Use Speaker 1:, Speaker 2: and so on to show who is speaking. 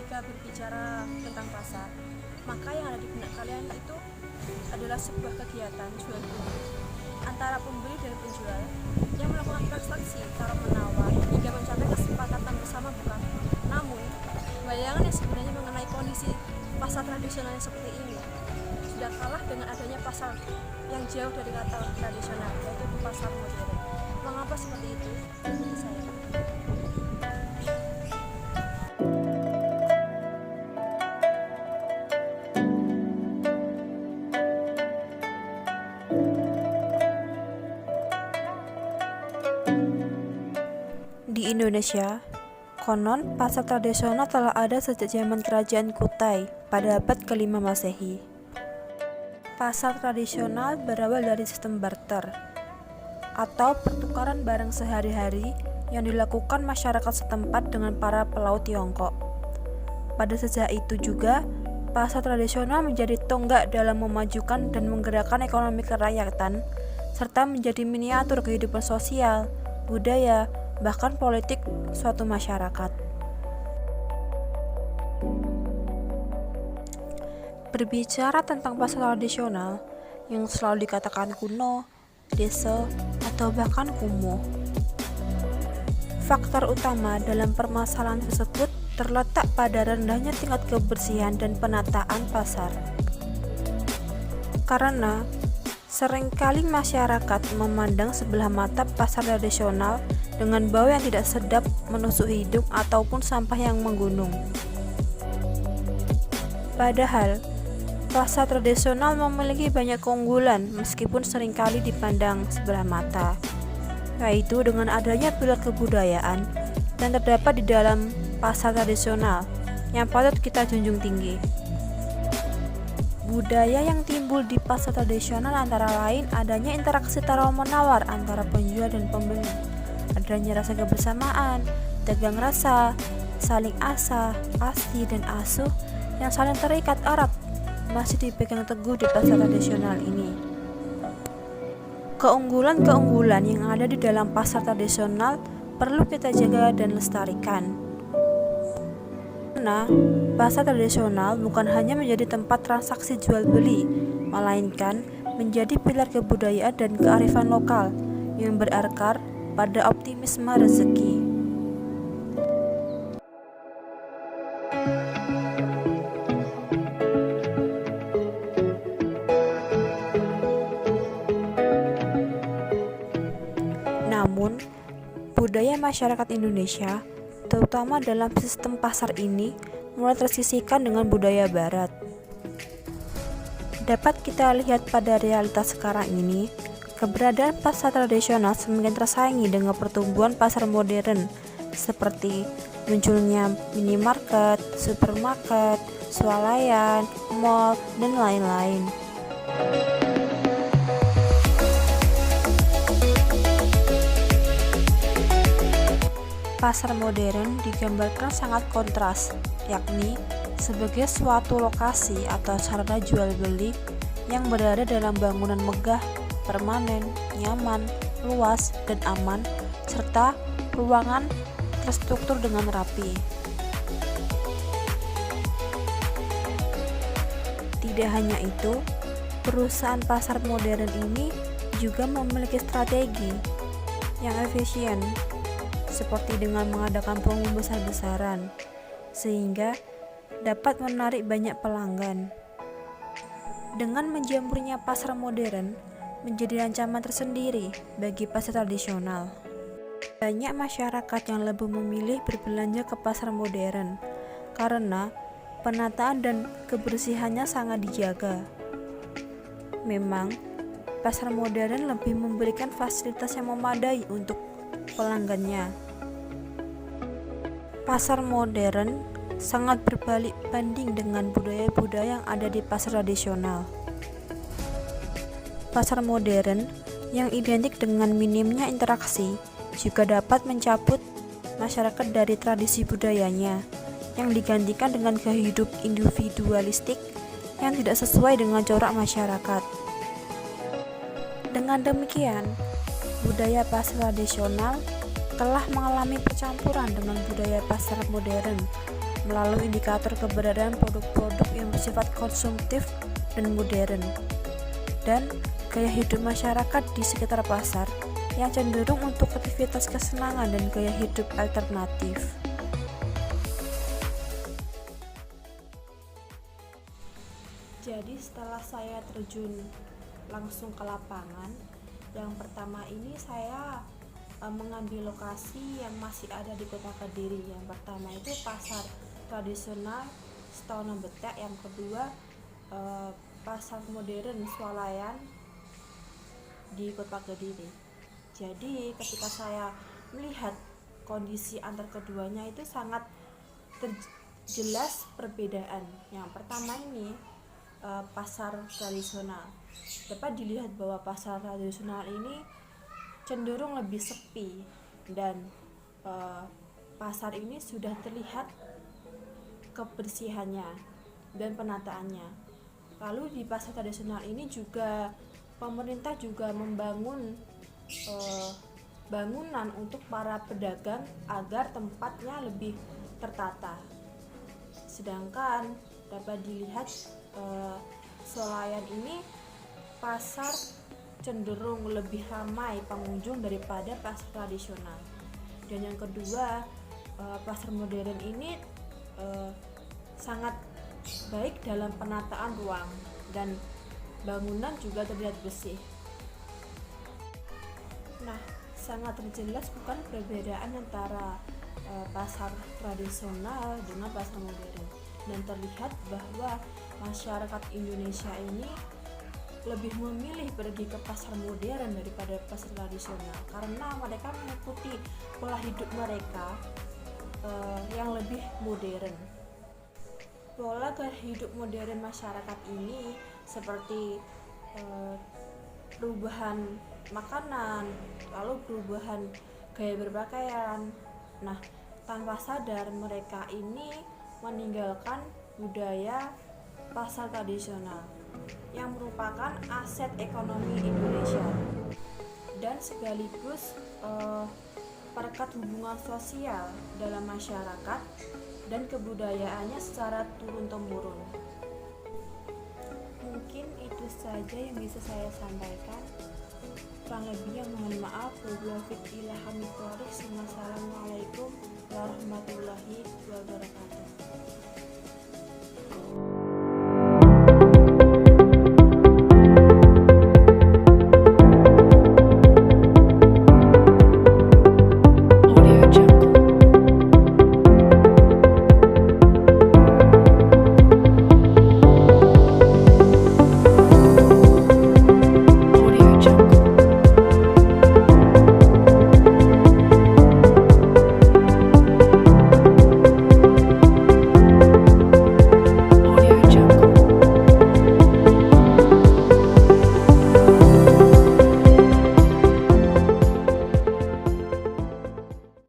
Speaker 1: Ketika berbicara tentang pasar, maka yang ada di benak kalian itu adalah sebuah kegiatan jual beli antara pembeli dan penjual yang melakukan transaksi tawar-menawar hingga mencapai kesepakatan bersama, bukan? Namun, bayangan yang sebenarnya mengenai kondisi pasar tradisional yang seperti ini sudah kalah dengan adanya pasar yang jauh dari kata tradisional, yaitu pasar modern. Mengapa seperti itu? Menurut saya,
Speaker 2: di Indonesia, konon pasar tradisional telah ada sejak zaman Kerajaan Kutai pada abad ke-5 Masehi. Pasar tradisional berawal dari sistem barter atau pertukaran barang sehari-hari yang dilakukan masyarakat setempat dengan para pelaut Tiongkok. Pada sejak itu juga, pasar tradisional menjadi tonggak dalam memajukan dan menggerakkan ekonomi kerakyatan, serta menjadi miniatur kehidupan sosial, budaya, bahkan politik suatu masyarakat. Berbicara tentang pasar tradisional yang selalu dikatakan kuno, desa, atau bahkan kumuh, faktor utama dalam permasalahan tersebut terletak pada rendahnya tingkat kebersihan dan penataan pasar. Karena seringkali masyarakat memandang sebelah mata pasar tradisional dengan bau yang tidak sedap menusuk hidung ataupun sampah yang menggunung. Padahal, pasar tradisional memiliki banyak keunggulan meskipun seringkali dipandang sebelah mata, yaitu dengan adanya pilar kebudayaan yang terdapat di dalam pasar tradisional yang patut kita junjung tinggi. Budaya yang timbul di pasar tradisional antara lain adanya interaksi tawar-menawar antara penjual dan pembeli, adanya rasa kebersamaan, dagang rasa, saling asah, asti, dan asuh yang saling terikat erat masih dipegang teguh di pasar tradisional ini. Keunggulan-keunggulan yang ada di dalam pasar tradisional perlu kita jaga dan lestarikan. Karena pasar tradisional bukan hanya menjadi tempat transaksi jual beli, melainkan menjadi pilar kebudayaan dan kearifan lokal yang berakar pada optimisme rezeki. Namun, budaya masyarakat Indonesia, terutama dalam sistem pasar ini, mulai tersisihkan dengan budaya barat. Dapat kita lihat pada realitas sekarang ini, keberadaan pasar tradisional semakin tersaingi dengan pertumbuhan pasar modern, seperti munculnya minimarket, supermarket, swalayan, mall, dan lain-lain. Pasar modern digambarkan sangat kontras, yakni sebagai suatu lokasi atau sarana jual beli yang berada dalam bangunan megah, permanen, nyaman, luas, dan aman, serta ruangan terstruktur dengan rapi. Tidak hanya itu, perusahaan pasar modern ini juga memiliki strategi yang efisien, seperti dengan mengadakan promo besar-besaran, sehingga dapat menarik banyak pelanggan. Dengan menjamurnya pasar modern menjadi ancaman tersendiri bagi pasar tradisional. Banyak masyarakat yang lebih memilih berbelanja ke pasar modern karena penataan dan kebersihannya sangat dijaga. Memang, pasar modern lebih memberikan fasilitas yang memadai untuk pelanggannya. Pasar modern sangat berbalik banding dengan budaya-budaya yang ada di pasar tradisional. Pasar modern yang identik dengan minimnya interaksi juga dapat mencabut masyarakat dari tradisi budayanya yang digantikan dengan gaya hidup individualistik yang tidak sesuai dengan corak masyarakat. Dengan demikian, budaya pasar tradisional telah mengalami percampuran dengan budaya pasar modern, melalui indikator keberadaan produk-produk yang bersifat konsumtif dan modern, dan gaya hidup masyarakat di sekitar pasar yang cenderung untuk aktivitas kesenangan dan gaya hidup alternatif. Jadi setelah saya terjun langsung ke lapangan, yang pertama ini saya mengambil lokasi yang masih ada di Kota Kediri. Yang pertama itu pasar tradisional Setono Betek, yang kedua pasar modern Swalayan di Kota Kediri. Jadi ketika saya melihat kondisi antar keduanya itu sangat jelas perbedaan. Yang pertama ini pasar tradisional, dapat dilihat bahwa pasar tradisional ini cenderung lebih sepi, dan pasar ini sudah terlihat kebersihannya dan penataannya. Lalu di pasar tradisional ini juga pemerintah juga membangun bangunan untuk para pedagang agar tempatnya lebih tertata. Sedangkan dapat dilihat Swalayan ini pasar cenderung lebih ramai pengunjung daripada pasar tradisional. Dan yang kedua, pasar modern ini sangat baik dalam penataan ruang dan bangunan juga terlihat bersih. Nah, sangat terjelas bukan perbedaan antara pasar tradisional dengan pasar modern, dan terlihat bahwa masyarakat Indonesia ini lebih memilih pergi ke pasar modern daripada pasar tradisional, karena mereka mengikuti pola hidup mereka yang lebih modern. Pola gaya hidup modern masyarakat ini seperti perubahan makanan, lalu perubahan gaya berpakaian. Nah, tanpa sadar mereka ini meninggalkan budaya pasar tradisional yang merupakan aset ekonomi Indonesia dan sekaligus perekat hubungan sosial dalam masyarakat dan kebudayaannya secara turun-temurun. Mungkin itu saja yang bisa saya sampaikan. Kurang lebihnya mohon maaf. Wassalamualaikum warahmatullahi wabarakatuh.